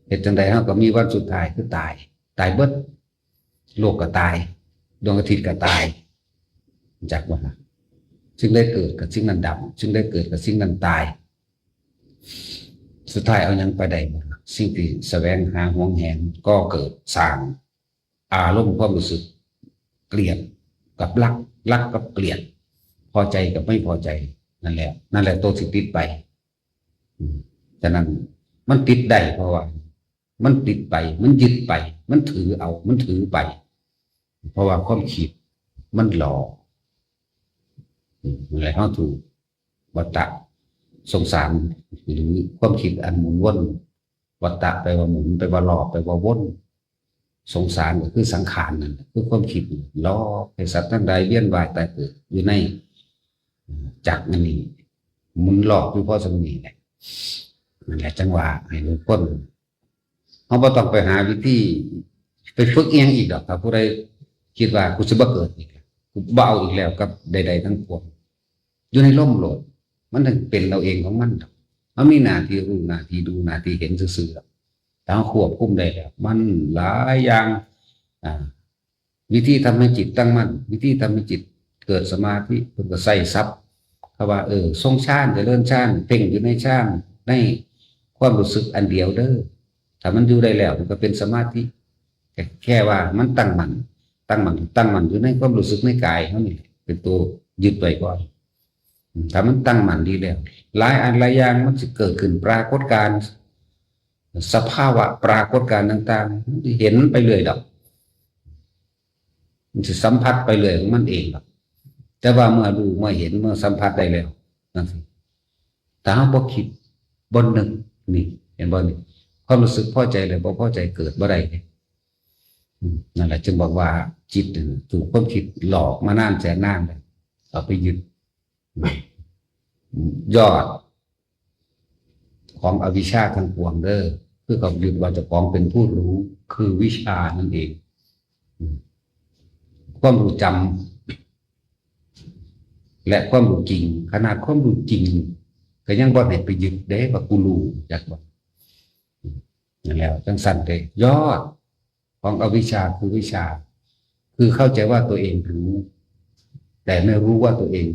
เหตุจังใดเฮาก็มีวันสุดท้ายคือตายตายเบิดโลกก็ตายดวงอาทิตย์ก็ตายจากว่าซึ่งได้เกิดกับสิ่งนั้นดับซึ่งได้เกิดกับสิ่งนั้นตายสุดท้ายเอายังไปได้หมดสิ่งที่แสวงหาหวงแหนก็เกิดสร้างอารมณ์ความรู้สึกเกลียดกับรักกับเกลียดพอใจกับไม่พอใจนั่นแหละตัวสิติดไปฉะนั้นมันติดได้เพราะว่ามันติดไปมันยึดไปมันถือเอามันถือไปเพราะว่าความคิดมันหลอกอะไรเขาถูกวัฏฏะสงสารหรือความคิดอันหมุนวนวัฏฏะไปว่าหมุนไปว่าหลอกไปว่าวนสงสารก็คือสังขารนั่นคือความคิดหลอกให้สัตว์ทั้งหลายเวียนว่ายตายเกิดอยู่ในจักรนี้หมุนหลอกอยู่เพราะสมนี้แหละนั่นแหละจังหวะให้รู้พ้นเขาบ่ต้องไปหาวิธีไปฝึกเองอีกดอกครับผู้ใดคิดว่ากูจะบ่เกิดอีกกูบ่เอาอีกแล้วกับใดๆทั้งปวงอยู่ในร่มโหลดมันถึงเป็นเราเองของมันมันมีหน้าที่รู้หน้าที่ดูหน้าที่เห็นซื่อๆแต่เขาควบคุมได้แล้วมันหลายอย่างวิธีทำให้จิตตั้งมั่นวิธีทำให้จิตเกิดสมาธิเพิ่นก็ใส่ซับเขาว่าทรงฌานเจริญฌานเพ่งอยู่ในฌานในความรู้สึกอันเดียวเด้อถ้ามันอยู่ได้แล้วมันก็เป็นสมาธิแค่ว่ามันตั้งมั่นอยู่ในความรู้สึกในกายเท่านี้เป็นตัวยึดไว้ก่อนถ้ามันตั้งมั่นดีแล้วหลายอันหลายอย่างมันจะเกิดขึ้นปรากฏการณ์สภาวะปรากฏการณ์ต่างๆเห็นไปเลยดอกมันจะสัมผัสไปเลยของมันเองดอกแต่ว่าเมื่อดูเมื่อเห็นเมื่อสัมผัสได้แล้วนั่นสิแต่เราบ่คิดบ่นึกนี่เห็นบ่นี่ความรู้สึกพอใจเลยบ่พอใจเกิดบ่ได้นั่นแหละจึงบอกว่าจิตถูกความคิดหลอกมานานแสนนานเลยเอาไปยึดยอดของอวิชชาทั้งปวงเด้อคือเขายึดว่าเจ้าของเป็นผู้รู้คือวิชานั่นเองความรู้จำและความรู้จริงขนาดความรู้จริงก็ยังบ่ให้ไปยึดเด้ว่ากูรู้จักบ่นั่นแล้วจังสั่นเด้ยอดของอวิชชาคือวิชาคือเข้าใจว่าตัวเองรู้แต่ไม่รู้ว่าตัวเอง